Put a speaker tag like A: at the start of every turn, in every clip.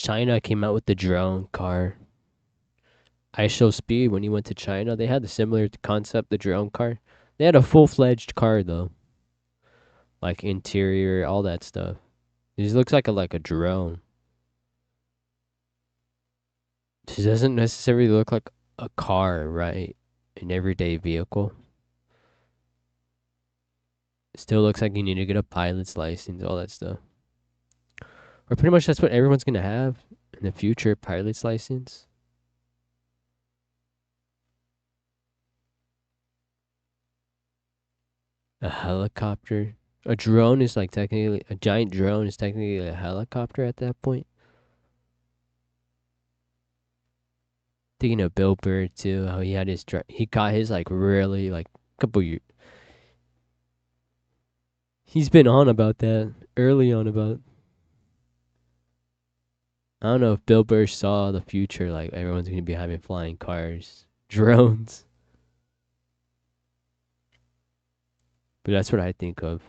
A: China came out with the drone car. I show speed when he went to China. They had a similar concept, the drone car. They had a full-fledged car though, like interior, all that stuff. It just looks like a drone. It doesn't necessarily look like a car, right? An everyday vehicle. It still looks like you need to get a pilot's license, all that stuff. Or pretty much that's what everyone's gonna have in the future, pilot's license. A helicopter. A drone is like technically a giant drone is technically a helicopter at that point. Thinking of Bill Burr too, how he had his he got his like really like couple years. He's been on about that early on about. I don't know if Bill Burr saw the future, like everyone's gonna be having flying cars, drones. But that's what I think of.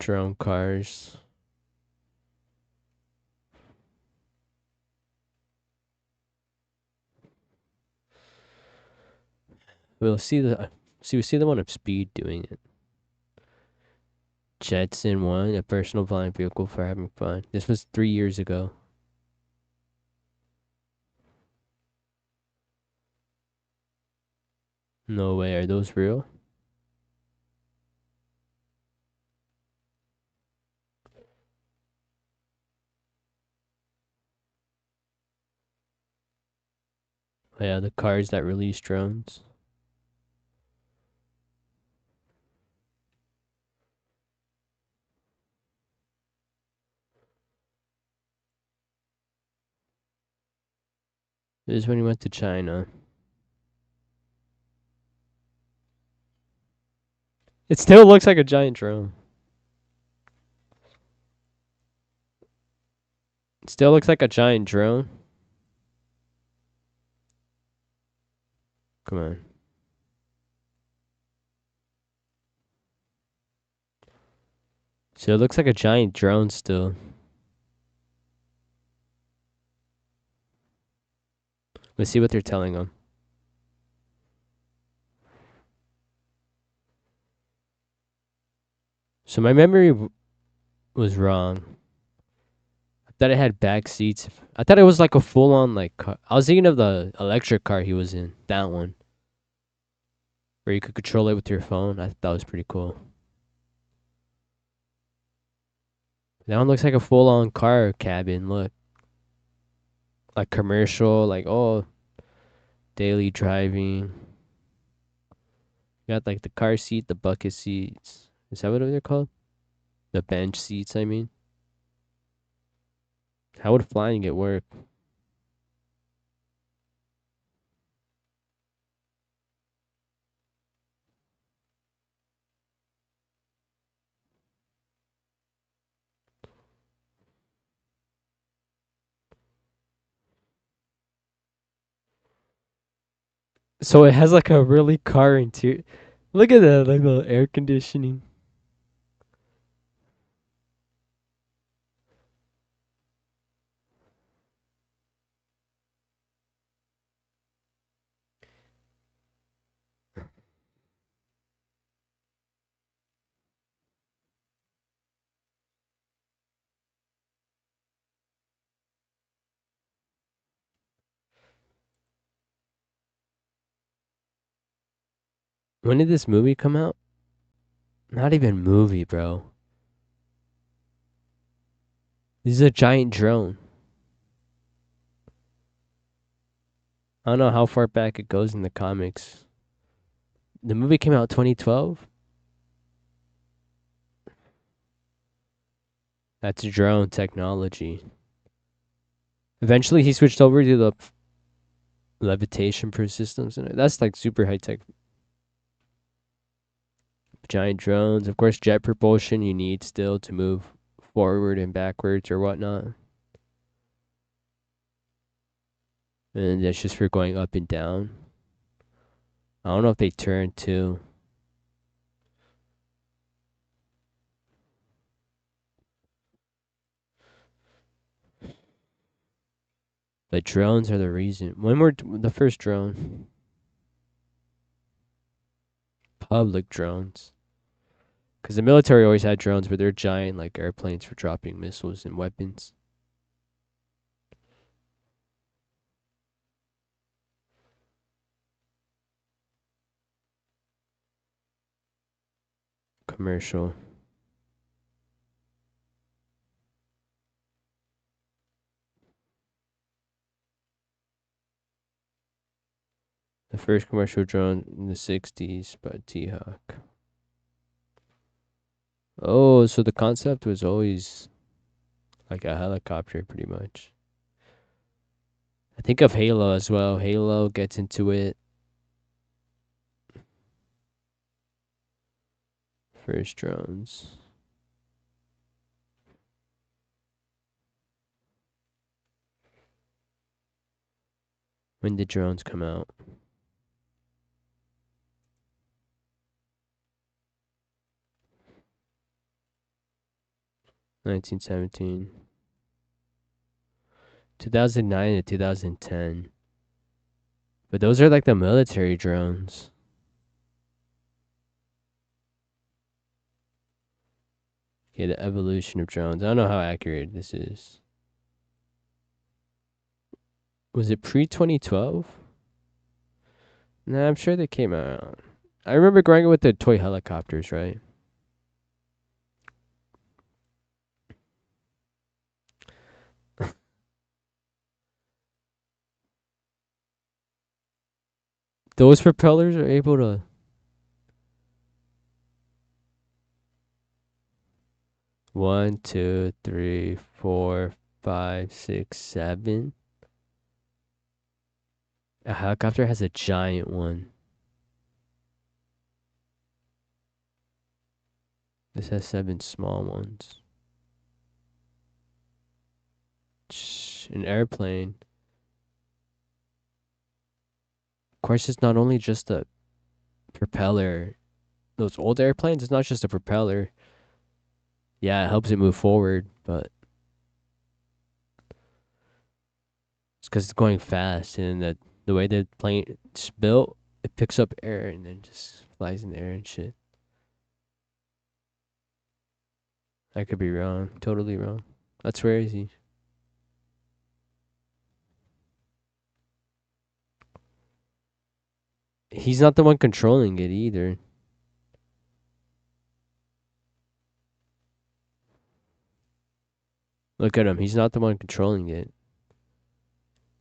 A: Drone cars. We'll see we see the one of Speed doing it. Jetson one, a personal flying vehicle for having fun. This was 3 years ago. No way, are those real? Yeah, the cars that release drones. This is when he went to China. It still looks like a giant drone. It still looks like a giant drone. Come on. So it looks like a giant drone still. Let's see what they're telling him. So my memory was wrong. I thought it had back seats. I thought it was like a full on like car. I was thinking of the electric car he was in. That one. Where you could control it with your phone. I thought that was pretty cool. That one looks like a full on car cabin. Look. Like commercial, like oh daily driving. You got like the car seat, the bucket seats. Is that what they're called? The bench seats, I mean. How would flying it work? So it has like a really car interior. Look at that, like the air conditioning. When did this movie come out? Not even movie, bro. This is a giant drone. I don't know how far back it goes in the comics. The movie came out 2012. That's drone technology. Eventually, he switched over to the levitation proof systems, and that's like super high tech. Giant drones, of course, jet propulsion you need still to move forward and backwards or whatnot. And that's just for going up and down. I don't know if they turn too. But drones are the reason. When were the first drone? Public drones. Because the military always had drones, but they're giant, like airplanes for dropping missiles and weapons. Commercial. The first commercial drone in the 60s by T-Hawk. Oh, so the concept was always like a helicopter, pretty much. I think of Halo as well. Halo gets into it. First drones. When did drones come out? 1917. 2009 to 2010. But those are like the military drones. Yeah, the evolution of drones. I don't know how accurate this is. Was it pre 2012? Nah, I'm sure they came out. I remember growing up with the toy helicopters, right? Those propellers are able to. 1, 2, 3, 4, 5, 6, 7. A helicopter has a giant one. This has 7 small ones. An airplane. Of course, it's not only just a propeller. Those old airplanes, it's not just a propeller. Yeah, it helps it move forward, but it's because it's going fast, and the way the plane's built, it picks up air and then just flies in the air and shit. I could be wrong, totally wrong. That's where is he? He's not the one controlling it either. Look at him. He's not the one controlling it.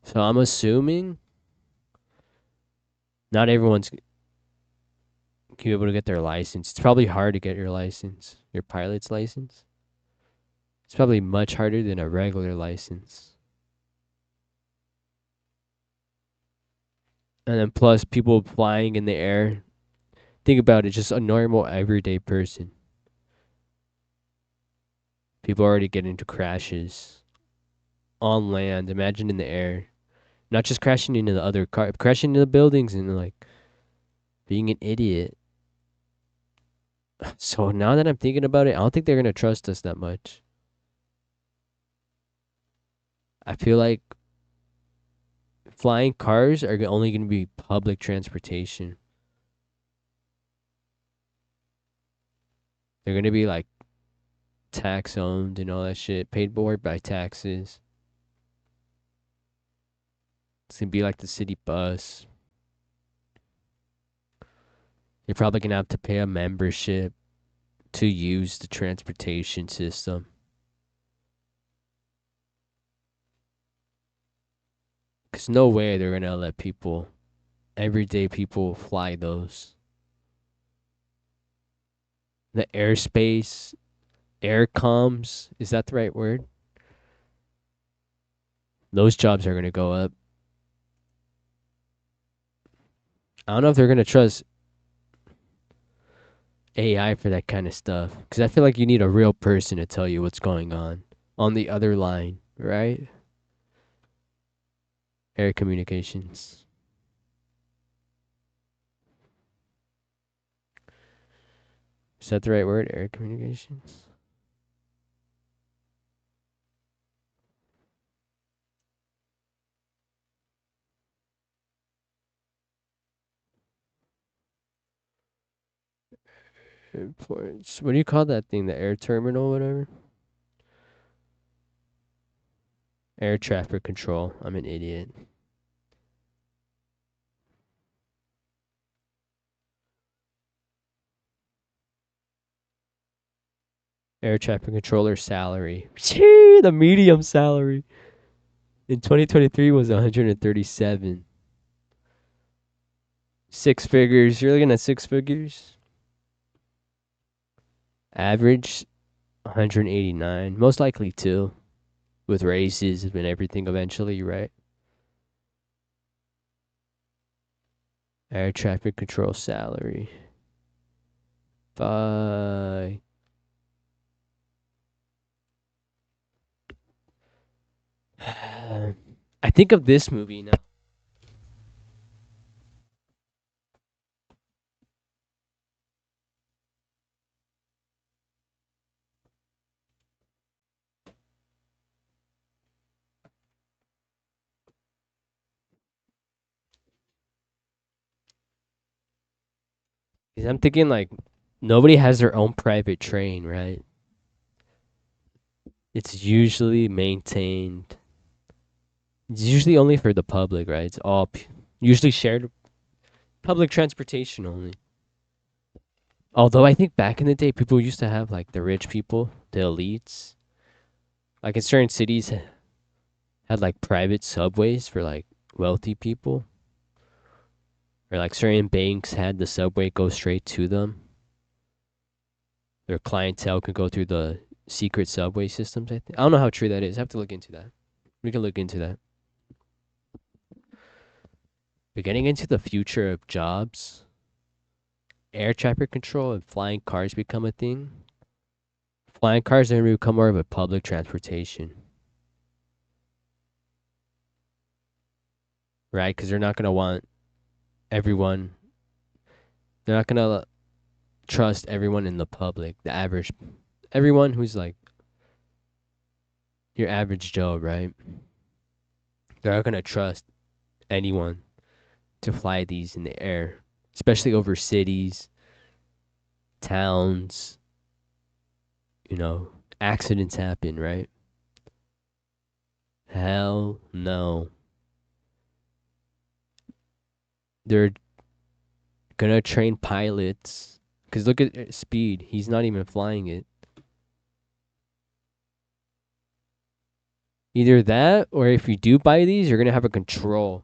A: So I'm assuming not everyone's able to get their license. It's probably hard to get your license, your pilot's license. It's probably much harder than a regular license. And then plus people flying in the air. Think about it, just a normal everyday person. People already get into crashes on land. Imagine in the air. Not just crashing into the other car, crashing into the buildings and like being an idiot. So now that I'm thinking about it, I don't think they're gonna trust us that much. I feel like flying cars are only gonna be public transportation. They're gonna be like tax owned and all that shit, paid for by taxes. It's gonna be like the city bus. You're probably gonna have to pay a membership to use the transportation system. Cause no way they're gonna let people, everyday people, fly those. The airspace, air comms, is that the right word? Those jobs are gonna go up. I don't know if they're gonna trust AI for that kind of stuff. Cause I feel like you need a real person to tell you what's going on the other line, right? Air communications. Is that the right word? Air communications? Airports. What do you call that thing? The air terminal, whatever. Air traffic control. I'm an idiot. Air traffic controller salary. Chee, the medium salary in 2023 was 137. Six figures. You're looking at six figures. Average 189. Most likely two, with raises and everything eventually, right? Air traffic control salary. Bye. I think of this movie now. 'Cause I'm thinking like nobody has their own private train, right? It's usually maintained. It's usually only for the public, right? It's all usually shared public transportation only. Although I think back in the day, people used to have like the rich people, the elites. Like in certain cities, had like private subways for like wealthy people, or like certain banks had the subway go straight to them. Their clientele could go through the secret subway systems. I don't know how true that is. I have to look into that. We can look into that. But getting into the future of jobs, air traffic control and flying cars become a thing. Flying cars are going to become more of a public transportation, right? Because they're not going to want everyone. They're not going to trust everyone in the public, the average, everyone who's like your average Joe, right? They're not going to trust anyone to fly these in the air, especially over cities, towns. You know, accidents happen, right? Hell no. They're gonna train pilots. Because look at Speed. He's not even flying it. Either that, or if you do buy these, you're gonna have a control.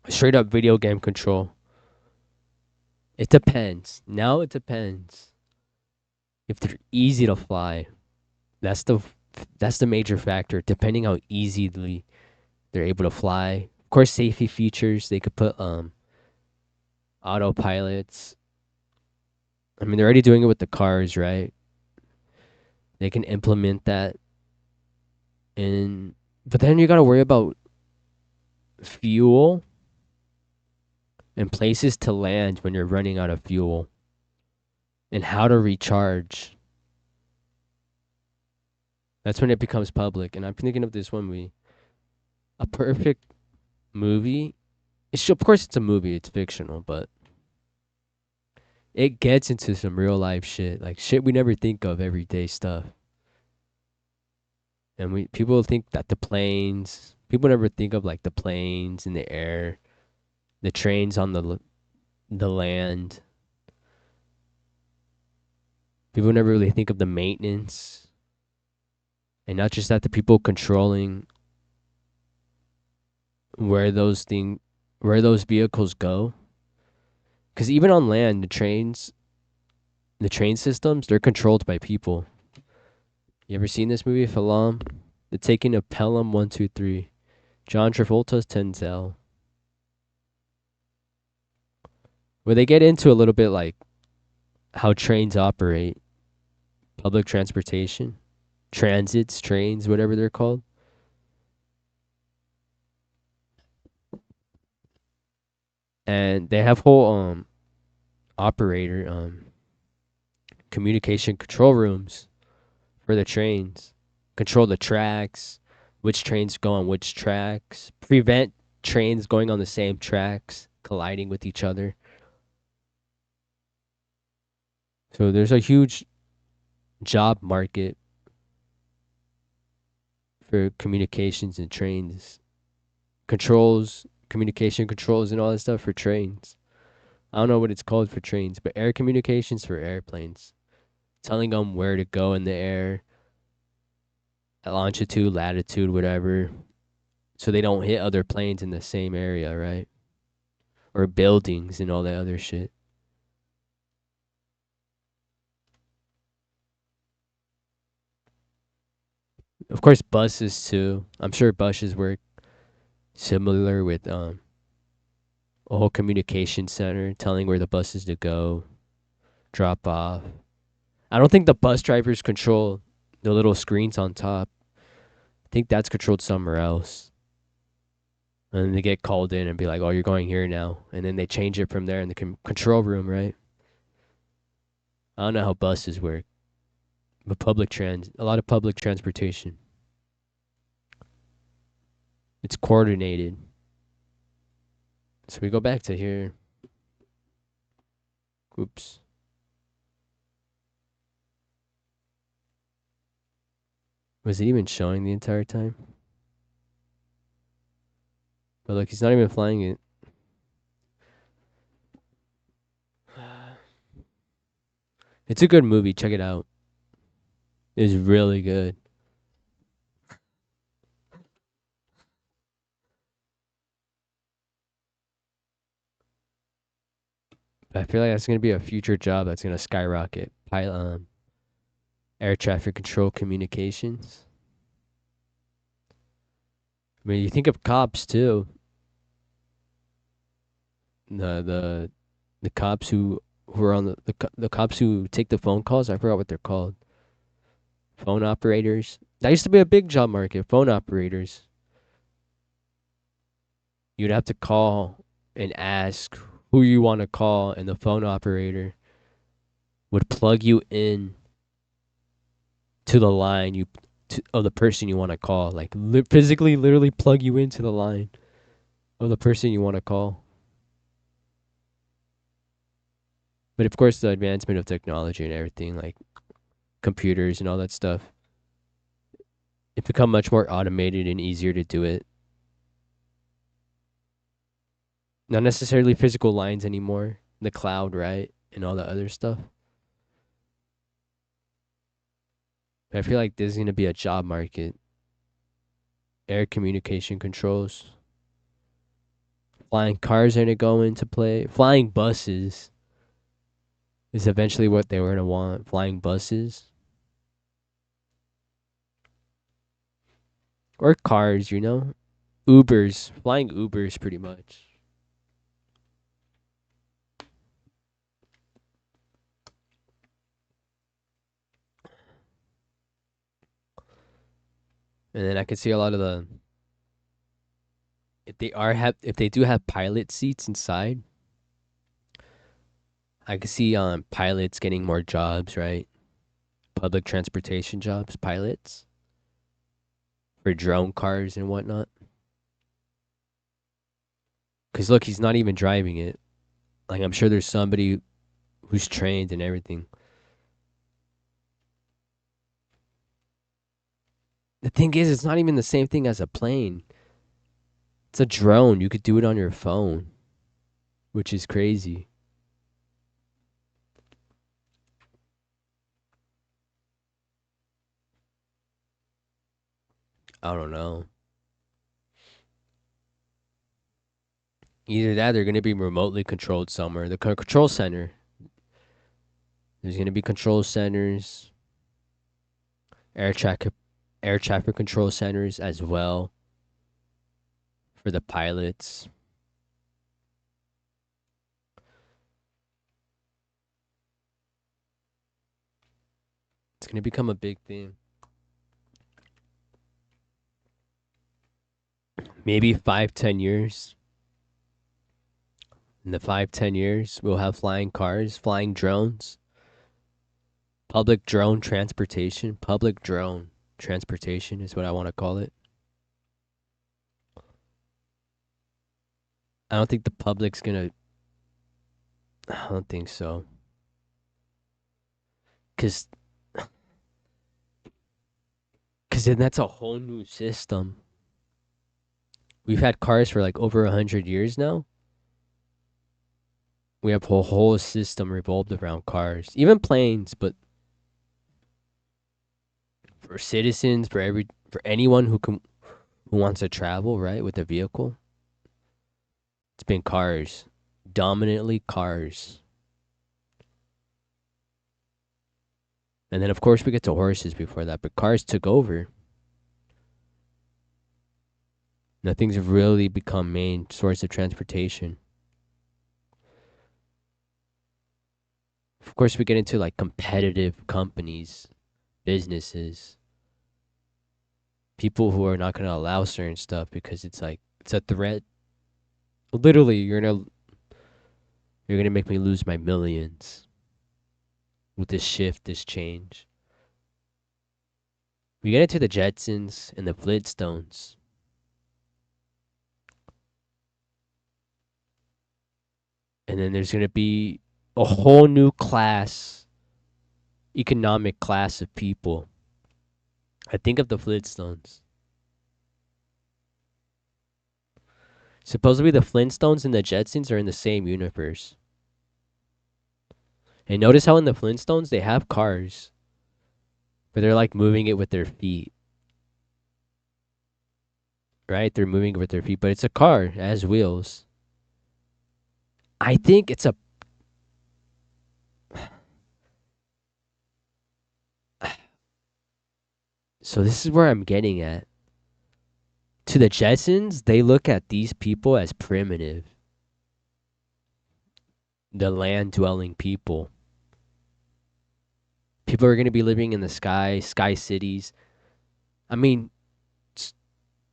A: A straight up video game control. It depends. Now it depends. If they're easy to fly, that's the that's the major factor. Depending how easily they're able to fly. Of course, safety features. They could put autopilots. I mean, they're already doing it with the cars, right? They can implement that in, but then you got to worry about fuel and places to land when you're running out of fuel and how to recharge. That's when it becomes public. And I'm thinking of this one movie, a perfect movie. Of course, it's a movie. It's fictional, but it gets into some real life shit, like shit we never think of, everyday stuff. And we people think that the planes, people never think of like the planes in the air, the trains on the land. People never really think of the maintenance, and not just that, the people controlling where where those vehicles go. Because even on land, the train systems, they're controlled by people. You ever seen this movie, Falam? The Taking of Pelham 123. John Travolta's Denzel. Where they get into a little bit like how trains operate, public transportation, transits, trains, whatever they're called. And they have whole operator communication control rooms for the trains. Control the tracks, which trains go on which tracks, prevent trains going on the same tracks colliding with each other. So there's a huge job market for communications and trains, controls, communication controls, and all that stuff for trains. I don't know what it's called for trains, but air communications for airplanes, telling them where to go in the air, longitude, latitude, whatever, so they don't hit other planes in the same area, right? Or buildings and all that other shit. Of course, buses too. I'm sure buses work similar with a whole communication center telling where the buses to go, drop off. I don't think the bus drivers control the little screens on top. I think that's controlled somewhere else. And then they get called in and be like, "Oh, you're going here now," and then they change it from there in the control room, right? I don't know how buses work, but a lot of public transportation, it's coordinated. So we go back to here. Oops. Was it even showing the entire time? But look, he's not even flying it. It's a good movie. Check it out. It's really good. I feel like that's gonna be a future job that's gonna skyrocket. Air traffic control communications. I mean, you think of cops too. The the cops who are on the cops who take the phone calls. I forgot what they're called. Phone operators. That used to be a big job market. Phone operators. You'd have to call and ask who you want to call, and the phone operator would plug you in to the line of the person you want to call. Like physically, literally plug you into the line of the person you want to call. But of course, the advancement of technology and everything, like computers and all that stuff, it's become much more automated and easier to do it. Not necessarily physical lines anymore. The cloud, right? And all that other stuff. But I feel like this is going to be a job market. Air communication controls. Flying cars are going to go into play. Flying buses is eventually what they were going to want. Flying buses. Or cars, you know? Ubers. Flying Ubers, pretty much. And then I could see a lot of the if they do have pilot seats inside, I could see pilots getting more jobs, right? Public transportation jobs, pilots for drone cars and whatnot. Cause look, he's not even driving it. Like I'm sure there's somebody who's trained and everything. The thing is, it's not even the same thing as a plane. It's a drone. You could do it on your phone, which is crazy. I don't know. Either that, they're going to be remotely controlled somewhere. The control center. There's going to be control centers, air traffic, air traffic control centers as well for the pilots. It's going to become a big thing. Maybe 5, 10 years. In the 5, 10 years, we'll have flying cars, flying drones, public drone transportation. Public drone transportation is what I want to call it. I don't think the public's gonna. I don't think so. Cause, cause then that's a whole new system. We've had cars for like over 100 years now. We have a whole system revolved around cars, even planes. But for citizens, for anyone who wants to travel, right, with a vehicle, it's been cars, dominantly cars. And then of course we get to horses before that, but cars took over. Nothing's really become main source of transportation. Of course we get into like competitive companies, businesses, people who are not going to allow certain stuff because it's like it's a threat. Literally, you're gonna make me lose my millions with this shift, this change. We get into the Jetsons and the Flintstones. And then there's gonna be a whole new class, economic class of people. I think of the Flintstones. Supposedly the Flintstones and the Jetsons are in the same universe. And notice how in the Flintstones they have cars, but they're like moving it with their feet. Right? They're moving it with their feet, but it's a car. It has wheels. I think it's a So this is where I'm getting at. To the Jetsons, they look at these people as primitive, the land dwelling people. People are going to be living in the sky cities. I mean,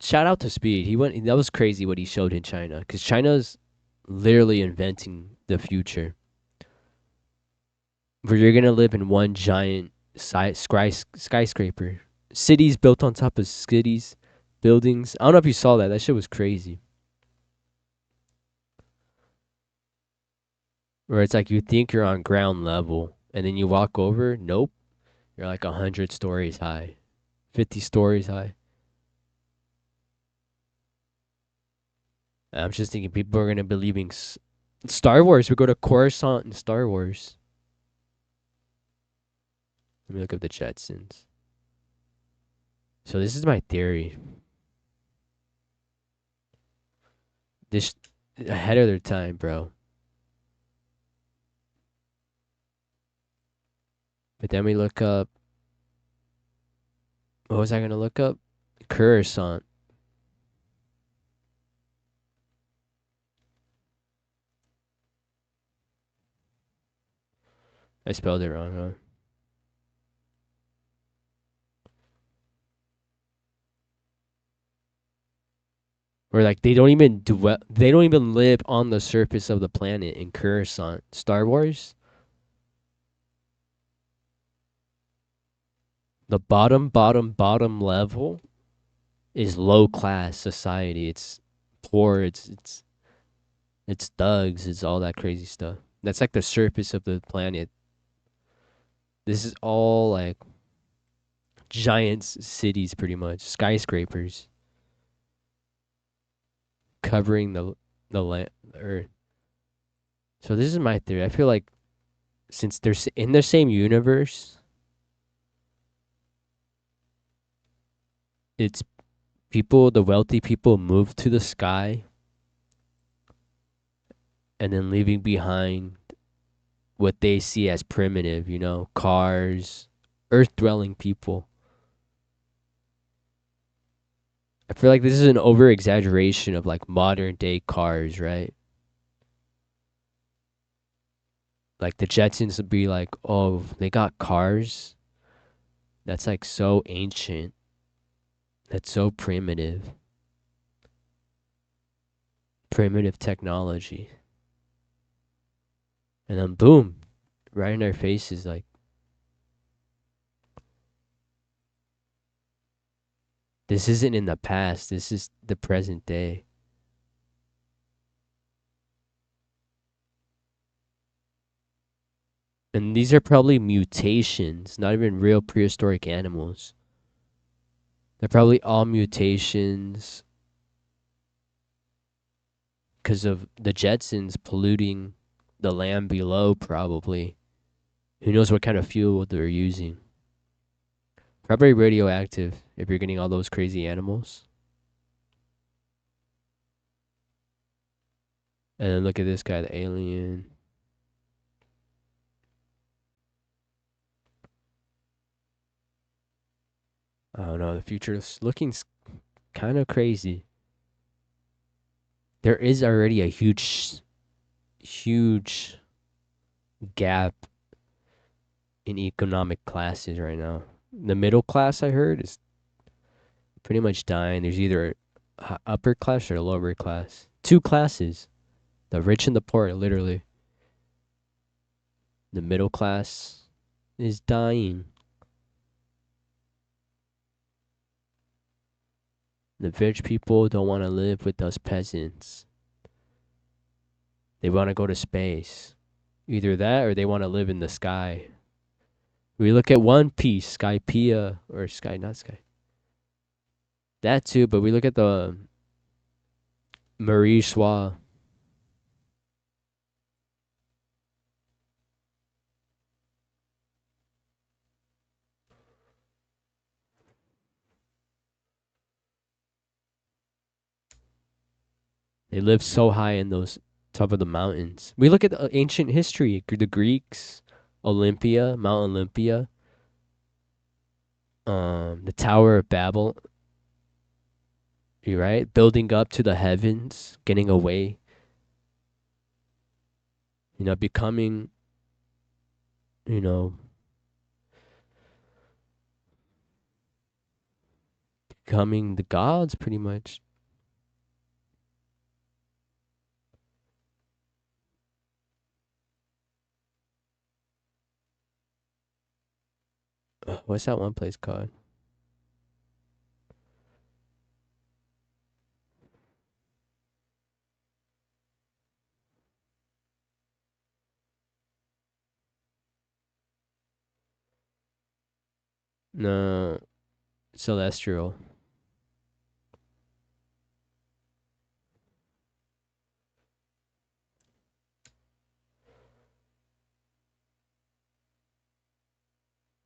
A: shout out to Speed. That was crazy what he showed in China, because China's literally inventing the future. Where you're going to live in one giant skyscraper. Cities built on top of cities, buildings. I don't know if you saw that. That shit was crazy. Where it's like you think you're on ground level, and then you walk over, nope, you're like 100 stories high, 50 stories high. I'm just thinking people are gonna be leaving Star Wars. We go to Coruscant in Star Wars. Let me look up the Jetsons. So this is my theory. This ahead of their time, bro. But then we look up. What was I gonna look up? Coruscant. I spelled it wrong, huh? Or like they don't even dwell. They don't even live on the surface of the planet in Coruscant. Star Wars. The bottom level is low class society. It's poor. It's thugs. It's all that crazy stuff. That's like the surface of the planet. This is all like giant cities, pretty much skyscrapers covering the land, the earth. So this is my theory. I feel like since they're in the same universe, it's people, the wealthy people, move to the sky, and then leaving behind what they see as primitive, cars, earth dwelling people. I feel like this is an over exaggeration of like modern day cars, right? Like the Jetsons would be like, oh, they got cars. That's like so ancient. That's so primitive. Primitive technology. And then boom, right in our faces, like, this isn't in the past. This is the present day. And these are probably mutations, not even real prehistoric animals. They're probably all mutations because of the Jetsons polluting the land below, probably. Who knows what kind of fuel they're using? Probably radioactive if you're getting all those crazy animals. And then look at this guy, the alien. I don't know. The future is looking kind of crazy. There is already a huge gap in economic classes right now. The middle class, I heard, is pretty much dying. There's either upper class or lower class. Two classes. The rich and the poor, literally. The middle class is dying. The rich people don't want to live with us peasants. They want to go to space. Either that or they want to live in the sky. We look at One Piece, Skypiea, or Sky, not Sky. That too, but we look at the Marie Schwa. They live so high in those top of the mountains. We look at the ancient history, the Greeks, Olympia, Mount Olympia, the Tower of Babel. You right, building up to the heavens, getting away. Becoming, you know, becoming the gods, pretty much. What's that one place called? No, Celestial.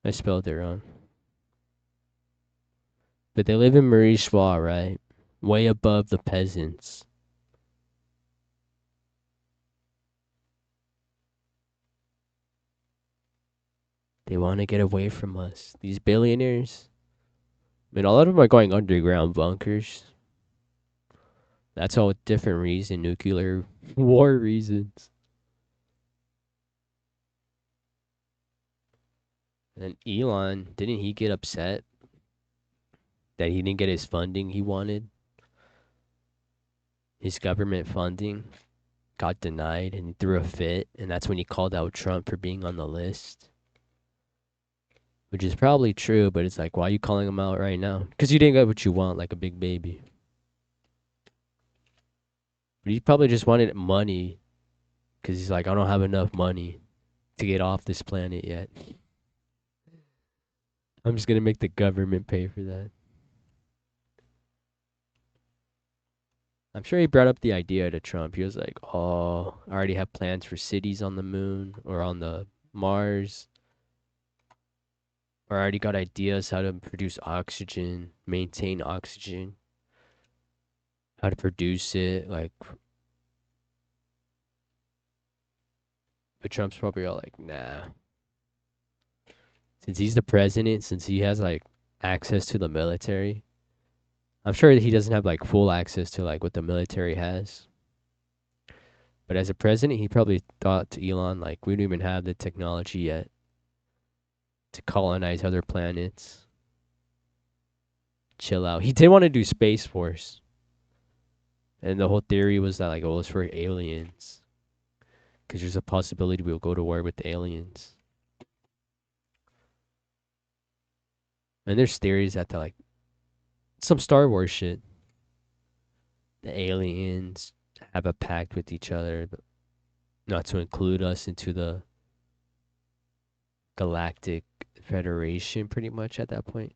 A: I spelled it wrong. But they live in Marie Schwa, right? Way above the peasants. They want to get away from us. These billionaires. I mean, a lot of them are going underground bunkers. That's all a different reason, nuclear war reasons. And Elon, didn't he get upset that he didn't get his funding he wanted? His government funding got denied and he threw a fit, and that's when he called out Trump for being on the list. Which is probably true, but it's like, why are you calling him out right now? Because you didn't get what you want, like a big baby. But he probably just wanted money, because he's like, I don't have enough money to get off this planet yet. I'm just gonna make the government pay for that. I'm sure he brought up the idea to Trump. He was like, "Oh, I already have plans for cities on the moon or on the Mars. Or I already got ideas how to produce oxygen, maintain oxygen, how to produce it." Like, but Trump's probably all like, "Nah." Since he's the president, since he has like access to the military, I'm sure that he doesn't have like full access to like what the military has. But as a president, he probably thought to Elon like, we don't even have the technology yet to colonize other planets. Chill out. He did want to do Space Force. And the whole theory was that like, oh, it's for aliens. Because there's a possibility we'll go to war with the aliens. And there's theories that they're like some Star Wars shit. The aliens have a pact with each other not to include us into the galactic federation pretty much at that point.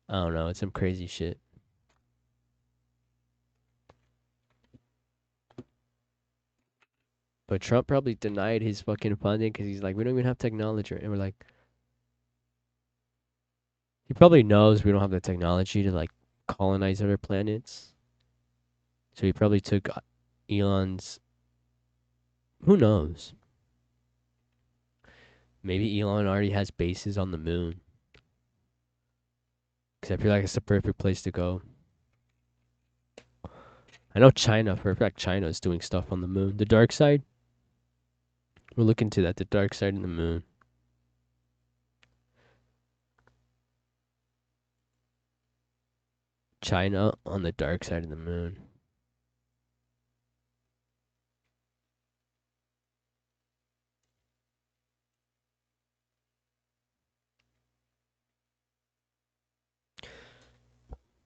A: I don't know. It's some crazy shit. But Trump probably denied his fucking funding because he's like, we don't even have technology. And we're like, he probably knows we don't have the technology to like colonize other planets. So he probably took Elon's. Who knows? Maybe Elon already has bases on the moon. Because I feel like it's the perfect place to go. I know China, for a fact, China is doing stuff on the moon. The dark side? We'll look into that. The dark side of the moon. China on the dark side of the moon.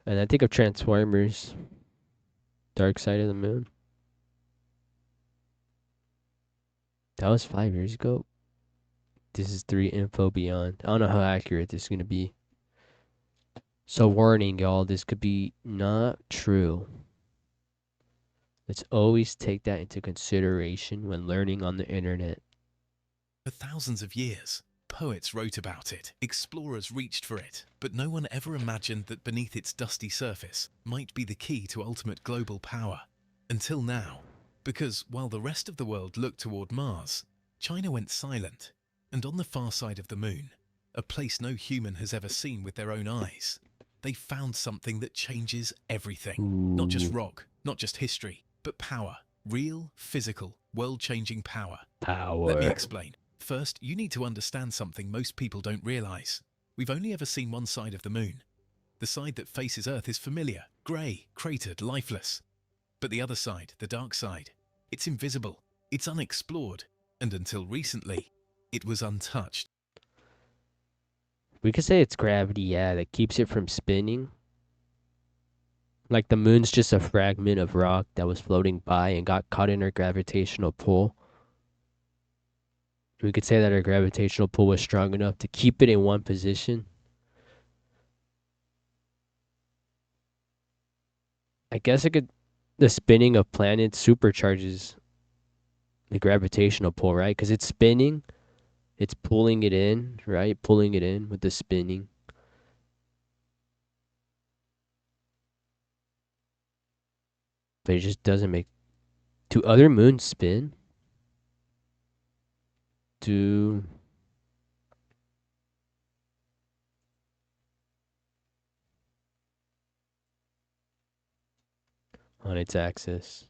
A: And I think of Transformers, Dark Side of the Moon. That was 5 years ago. This is 3 info beyond. I don't know how accurate this is going to be. So warning, y'all, this could be not true. Let's always take that into consideration when learning on the internet.
B: For thousands of years, poets wrote about it, explorers reached for it, but no one ever imagined that beneath its dusty surface might be the key to ultimate global power. Until now. Because while the rest of the world looked toward Mars, China went silent, and on the far side of the moon, a place no human has ever seen with their own eyes, they found something that changes everything. Not just rock, not just history, but power. Real, physical, world-changing power.
A: Power.
B: Let me explain. First, you need to understand something most people don't realize. We've only ever seen one side of the moon. The side that faces Earth is familiar, grey, cratered, lifeless. But the other side, the dark side, it's invisible, it's unexplored, and until recently, it was untouched.
A: We could say it's gravity, yeah, that keeps it from spinning. Like the moon's just a fragment of rock that was floating by and got caught in her gravitational pull. We could say that her gravitational pull was strong enough to keep it in one position. I guess it could. The spinning of planets supercharges the gravitational pull, right? Because it's spinning, it's pulling it in, right? Pulling it in with the spinning. But it just doesn't make. Do other moons spin? Do. On its axis.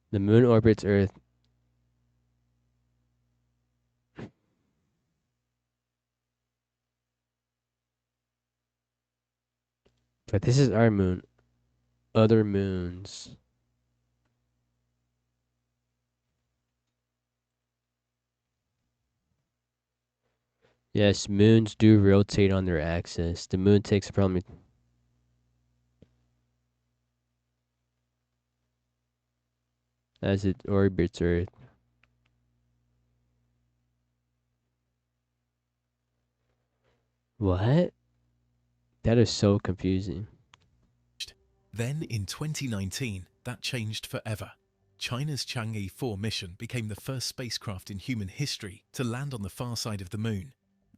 A: The moon orbits Earth. But this is our moon. Other moons. Yes, moons do rotate on their axis. The moon takes probably. As it orbits Earth. What? That is so confusing.
B: Then in 2019, that changed forever. China's Chang'e 4 mission became the first spacecraft in human history to land on the far side of the moon.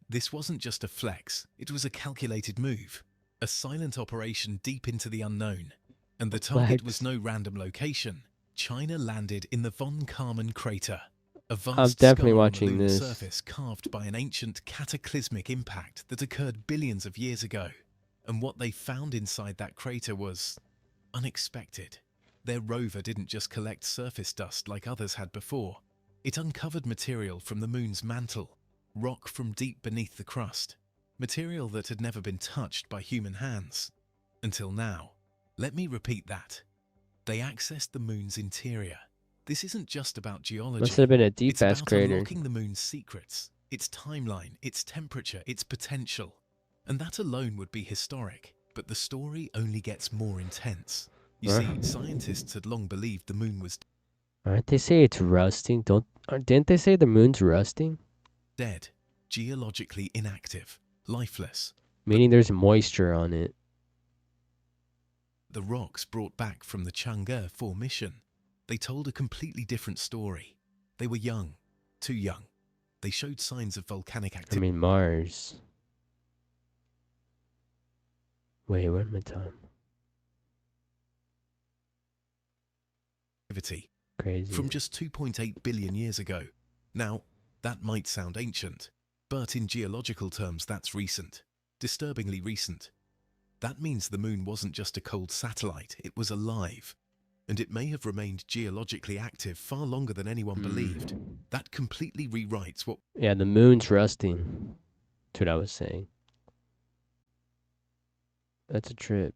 B: This wasn't just a flex, it was a calculated move, a silent operation deep into the unknown. And the target was no random location. China landed in the von Karman crater, a vast
A: definitely
B: scar on the
A: watching
B: lunar
A: this.
B: surface carved by an ancient cataclysmic impact that occurred billions of years ago. And what they found inside that crater was unexpected. Their rover didn't just collect surface dust like others had before. It uncovered material from the moon's mantle, rock from deep beneath the crust, material that had never been touched by human hands. Until now. Let me repeat that. They accessed the moon's interior. This isn't just about geology.
A: Must have been a deep
B: It's
A: ass
B: about
A: crater.
B: unlocking the moon's secrets, its timeline, its temperature, its potential. And that alone would be historic. But the story only gets more intense. You see, scientists had long believed the moon was
A: Aren't they say it's rusting? Didn't they say the moon's rusting?
B: Dead, geologically inactive, lifeless. But
A: Meaning there's moisture on it.
B: the rocks brought back from the Chang'e formation, they told a completely different story. They were young, too young. They showed signs of volcanic
A: I mean Mars. Wait, what my time?
B: activity
A: Crazy.
B: from just 2.8 billion years ago. Now, that might sound ancient, but in geological terms that's recent, disturbingly recent. That means the moon wasn't just a cold satellite, it was alive. And it may have remained geologically active far longer than anyone believed. That completely rewrites what
A: Yeah, the moon's rusting. That's what I was saying. That's a trip.